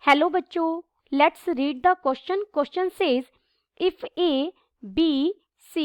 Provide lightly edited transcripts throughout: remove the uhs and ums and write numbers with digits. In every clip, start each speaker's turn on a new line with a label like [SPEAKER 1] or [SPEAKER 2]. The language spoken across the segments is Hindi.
[SPEAKER 1] हेलो बच्चों, let's read the question. Question says if A, B, C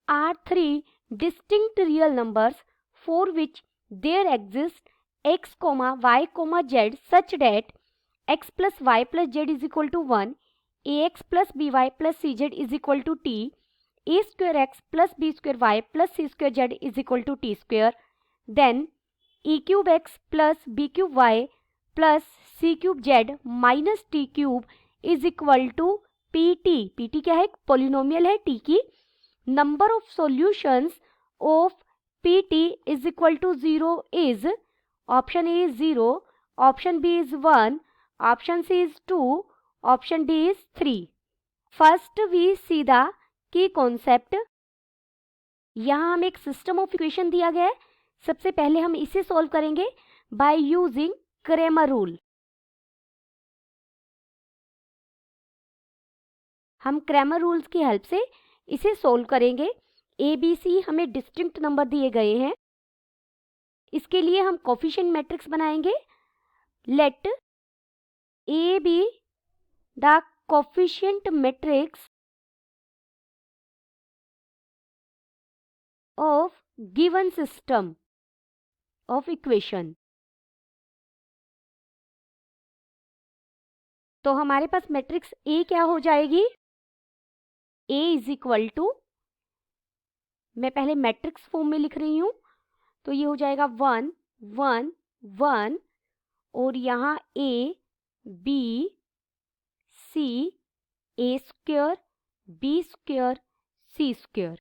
[SPEAKER 1] are three distinct real numbers for which there exists x, y, z such that x plus y plus z is equal to 1, ax plus by plus cz is equal to t, a square x plus b square y plus c square z is equal to t square, then e cube x plus b cube y plus C cube Z minus T cube is equal to P T. P T क्या है? पोलिनोमियल है टी की. Number of solutions of P T is equal to 0 is option A is 0, option B is 1, option C is 2, option D is 3. First we see the key concept. यहाँ हमें एक सिस्टम ऑफ इक्वेशन दिया गया है. सबसे पहले हम इसे सॉल्व करेंगे बाय यूजिंग क्रैमर रूल. हम क्रैमर रूल्स की हेल्प से इसे सोल्व करेंगे. ए बी सी हमें डिस्टिंक्ट नंबर दिए गए हैं. इसके लिए हम कोफिशिएंट मैट्रिक्स बनाएंगे. Let A be the coefficient matrix of given system of equation. तो हमारे पास मैट्रिक्स ए क्या हो जाएगी? ए इज इक्वल टू, मैं पहले मैट्रिक्स फॉर्म में लिख रही हूं, तो ये हो जाएगा 1 1 1 और यहाँ A B C A square B square C square.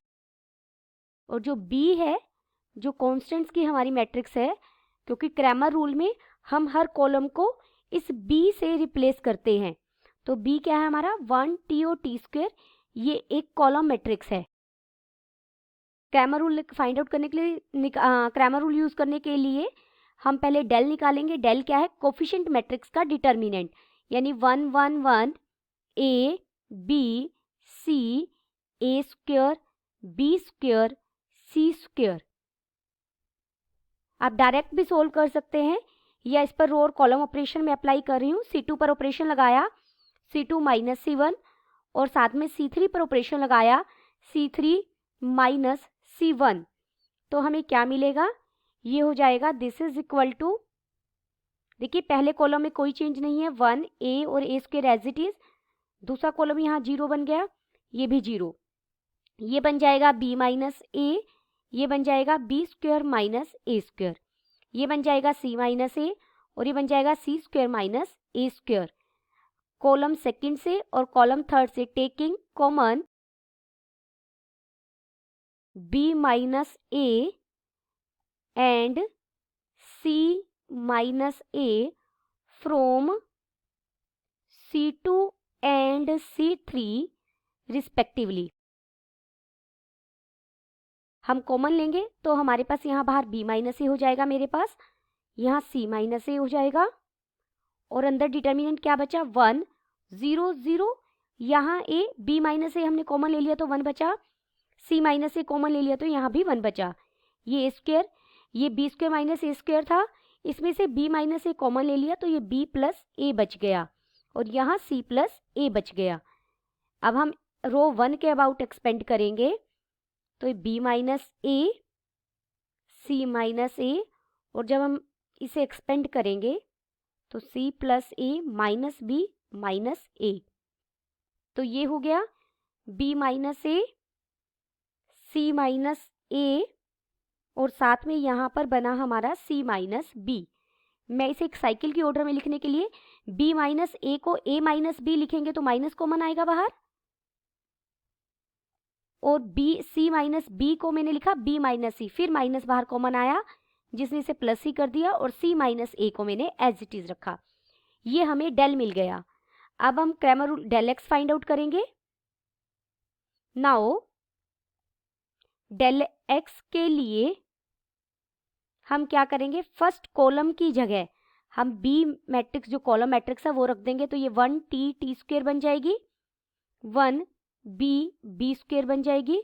[SPEAKER 1] और जो बी है, जो कॉन्स्टेंट्स की हमारी मैट्रिक्स है, क्योंकि क्रैमर रूल में हम हर कॉलम को इस बी से रिप्लेस करते हैं. तो बी क्या है हमारा? 1 टी और टी स्क्वायर. ये एक कॉलम मैट्रिक्स है. क्रैमर रूल फाइंड आउट करने के लिए, क्रैमर रूल यूज करने के लिए हम पहले डेल निकालेंगे. डेल क्या है? कोफिशिएंट मैट्रिक्स का डिटर्मिनेंट, यानी 1 1 1 A B C A square B square C square. आप डायरेक्ट भी सोल्व कर सकते हैं या इस पर रो और कॉलम ऑपरेशन में अप्लाई कर रही हूँ. C2 पर ऑपरेशन लगाया C2 माइनस C1 और साथ में C3 पर ऑपरेशन लगाया C3 माइनस C1. तो हमें क्या मिलेगा? ये हो जाएगा दिस इज इक्वल टू, देखिए पहले कॉलम में कोई चेंज नहीं है, 1 ए और ए स्क्वायर एज इट इज. दूसरा कॉलम यहाँ 0 बन गया, ये भी 0. ये बन जाएगा b माइनस ए, ये बन जाएगा बी स्क्वायर माइनस ए स्क्वायर, ये बन जाएगा c माइनस ए और ये बन जाएगा सी स्क्वायर माइनस ए स्क्वायर. कॉलम सेकंड से और कॉलम थर्ड से taking common b minus A and c minus A from C2 and C3 respectively. हम कॉमन लेंगे तो हमारे पास यहाँ बाहर b माइनस ए हो जाएगा, मेरे पास यहाँ c माइनस ए हो जाएगा और अंदर डिटर्मिनेंट क्या बचा? 1 0 0. यहाँ a b माइनस ए हमने कॉमन ले लिया तो 1 बचा, c माइनस ए कॉमन ले लिया तो यहाँ भी 1 बचा. ये a स्क्वायर, ये b स्क्वायर माइनस ए स्क्वायर था, इसमें से b माइनस ए कॉमन ले लिया तो ये b प्लस ए बच गया और यहाँ c प्लस ए बच गया. अब हम रो 1 के अबाउट एक्सपेंड करेंगे तो b माइनस ए c माइनस ए और जब हम इसे एक्सपेंड करेंगे तो c प्लस ए माइनस बी माइनस ए. तो ये हो गया b माइनस ए c माइनस ए और साथ में यहाँ पर बना हमारा c माइनस बी. मैं इसे एक साइकिल की ऑर्डर में लिखने के लिए b माइनस ए को a माइनस बी लिखेंगे तो माइनस कॉमन आएगा बाहर, और b c माइनस बी को मैंने लिखा b माइनस सी, फिर माइनस बाहर कॉमन आया जिसने इसे प्लस ही कर दिया और c माइनस ए को मैंने एज इट इज रखा. ये हमें डेल मिल गया. अब हम Cramer rule del X find out करेंगे. नाउ डेल एक्स के लिए हम क्या करेंगे? फर्स्ट कॉलम की जगह हम बी मैट्रिक्स, जो कॉलम मैट्रिक्स है वो रख देंगे. तो ये 1 टी टी स्क्वायर बन जाएगी, 1 बी बी स्क्वायर बन जाएगी,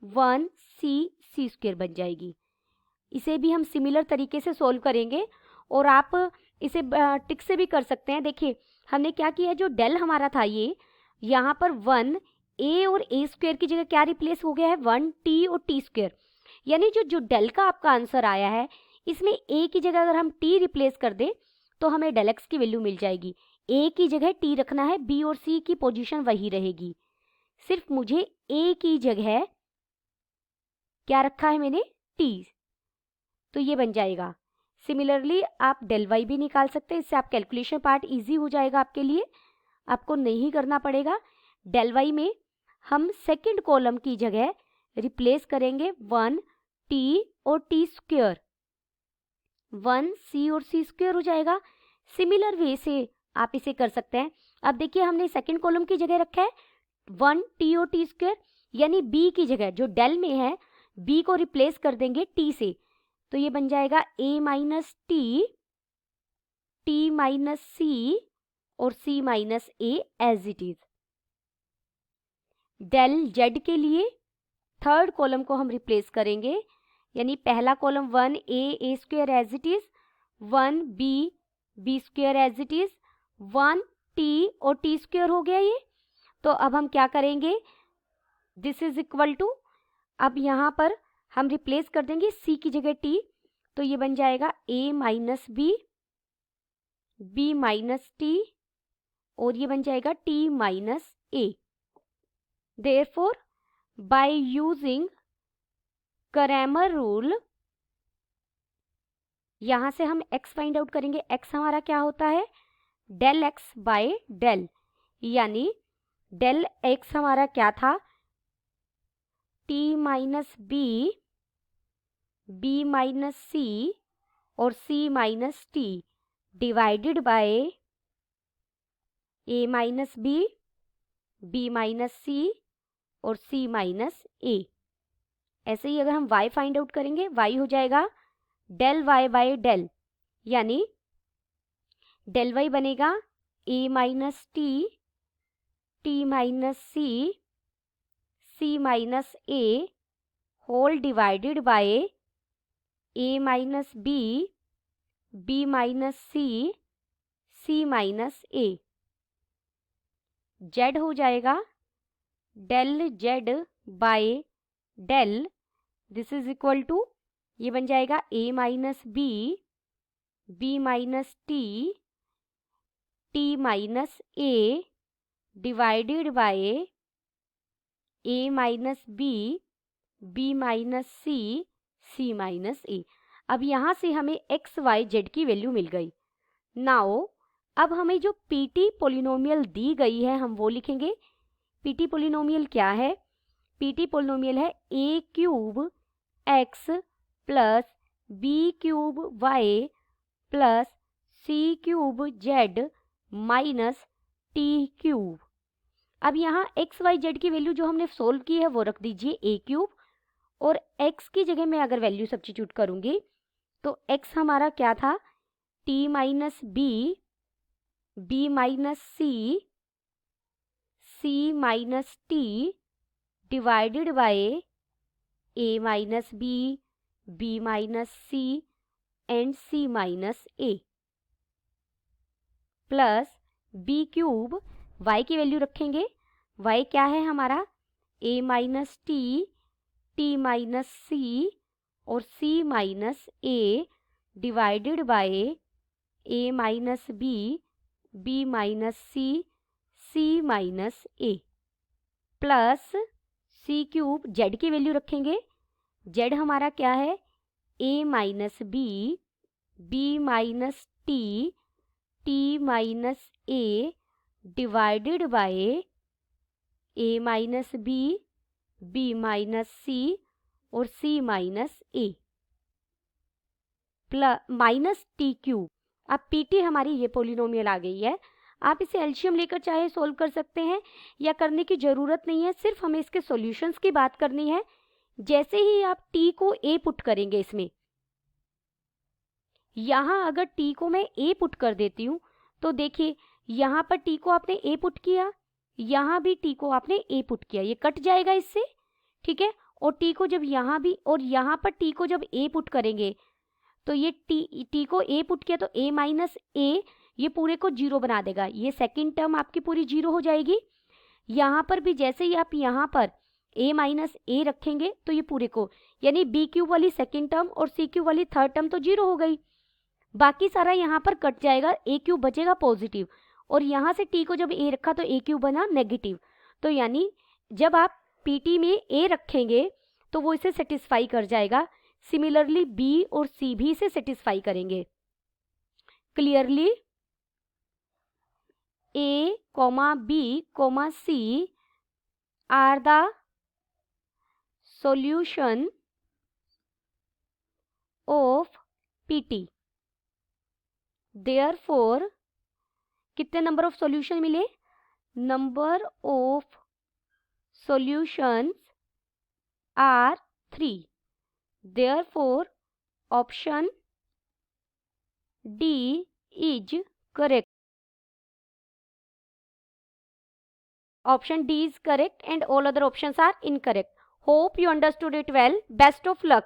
[SPEAKER 1] 1 सी सी स्क्वायर बन जाएगी. इसे भी हम सिमिलर तरीके से सोल्व करेंगे और आप इसे टिक से भी कर सकते हैं. देखिए हमने क्या किया, जो डेल हमारा था ये, यहाँ पर 1 a और a स्क्वायर की जगह क्या रिप्लेस हो गया है, 1 t और t स्क्वायर। यानी जो डेल का आपका आंसर आया है, इसमें a की जगह अगर हम t रिप्लेस कर दें तो हमें डेल x की वैल्यू मिल जाएगी। a की जगह t रखना है, b और c की पोजीशन वही रहेगी, सिर्फ मुझे a की जगह क्या रखा है मैंने, t, तो ये बन जाएगा। सिमिलरली आप डेल y भी निकाल सकते हैं, इससे आप कैलकुलेशन पार्ट इजी हो जाएगा आपके लिए, आपको नहीं करना पड़ेगा। डेल y में हम सेकंड कॉलम की जगह रिप्लेस करेंगे 1 t और t स्क्वायर, 1 c और c स्क्वायर हो जाएगा। सिमिलर वे से आप इसे कर सकते हैं। अब देखिए हमने सेकंड कॉलम की जगह रखा है 1 t और t स्क्वायर, यानी b की जगह जो डेल में है b को रिप्लेस कर देंगे t से, तो ये बन जाएगा a minus T, t minus c और c minus a as it is. Del z के लिए थर्ड कॉलम को हम रिप्लेस करेंगे, यानी पहला column 1 a square as it is, 1 b square as it is, 1 t और t स्क्वायर हो गया ये। तो अब हम क्या करेंगे, दिस इज इक्वल टू, अब यहाँ पर हम रिप्लेस कर देंगे c की जगह t, तो ये बन जाएगा a minus b minus t और ये बन जाएगा t minus a। Therefore, by using Cramer rule, यहां से हम x फाइंड आउट करेंगे। x हमारा क्या होता है, डेल x बाय डेल, यानी डेल x हमारा क्या था, t minus b minus c और c minus t divided by a minus b minus c और c माइनस a। ऐसे ही अगर हम y फाइंड आउट करेंगे, y हो जाएगा डेल y बाय डेल, यानी डेल y बनेगा a minus t minus c minus a whole divided by a minus b minus c minus a। z हो जाएगा del z by del, this is equal to, ये बन जाएगा a minus b minus t minus a divided by a minus b minus c minus a। अब यहाँ से हमें x y z की वैल्यू मिल गई। नाउ अब हमें जो पीटी पोलिनोमियल दी गई है हम वो लिखेंगे। पीटी पोलिनोमियल क्या है, पीटी पोलिनोमियल है a cube x plus b cube y plus c cube z minus t cube. अब यहाँ x y z की वैल्यू जो हमने सोल्व की है वो रख दीजिए a क्यूब, और x की जगह मैं अगर वैल्यू सब्स्टिट्यूट करूंगी तो x हमारा क्या था, t minus b minus c minus t divided by a minus b minus c and c minus a plus b cube, y की वैल्यू रखेंगे, y क्या है हमारा a minus t minus c और c minus a divided by a minus b minus c minus a plus c cube, z की वैल्यू रखेंगे, z हमारा क्या है a minus b minus t minus a divided by a minus b minus c और c minus a plus minus t cube. अब pt हमारी ये पोलिनोमियल आ गई है। आप इसे एलसीएम लेकर चाहे सोल्व कर सकते हैं या करने की ज़रूरत नहीं है, सिर्फ हमें इसके सॉल्यूशंस की बात करनी है। जैसे ही आप t को a पुट करेंगे, इसमें यहाँ अगर t को मैं a पुट कर देती हूँ तो देखिए यहाँ पर t को आपने a पुट किया, यहाँ भी t को आपने a पुट किया, ये कट जाएगा इससे, ठीक है। और t को जब यहाँ भी और यहाँ पर t को जब a पुट करेंगे तो ये t को a पुट किया तो a माइनस a, ये पूरे को 0 बना देगा, ये सेकंड टर्म आपकी पूरी 0 हो जाएगी। यहाँ पर भी जैसे ही आप यहाँ पर a माइनस ए रखेंगे तो ये पूरे को, यानी बी क्यूब वाली सेकंड टर्म और सी क्यूब वाली थर्ड टर्म तो 0 हो गई, बाकी सारा यहाँ पर कट जाएगा, ए क्यूब बचेगा पॉजिटिव, और यहाँ से t को जब a रखा तो a क्यूब बना नेगेटिव। तो यानी जब आप pt में a रखेंगे तो वो इसे सेटिस्फाई कर जाएगा। सिमिलरली b और c भी इसे सेटिस्फाई करेंगे। Clearly a, b, c are the solution of pt. Therefore कितने नंबर ऑफ सॉल्यूशन मिले? Number of solutions are 3. Therefore option D is correct. Option D is correct and all other options are incorrect. Hope you understood it well. Best of luck.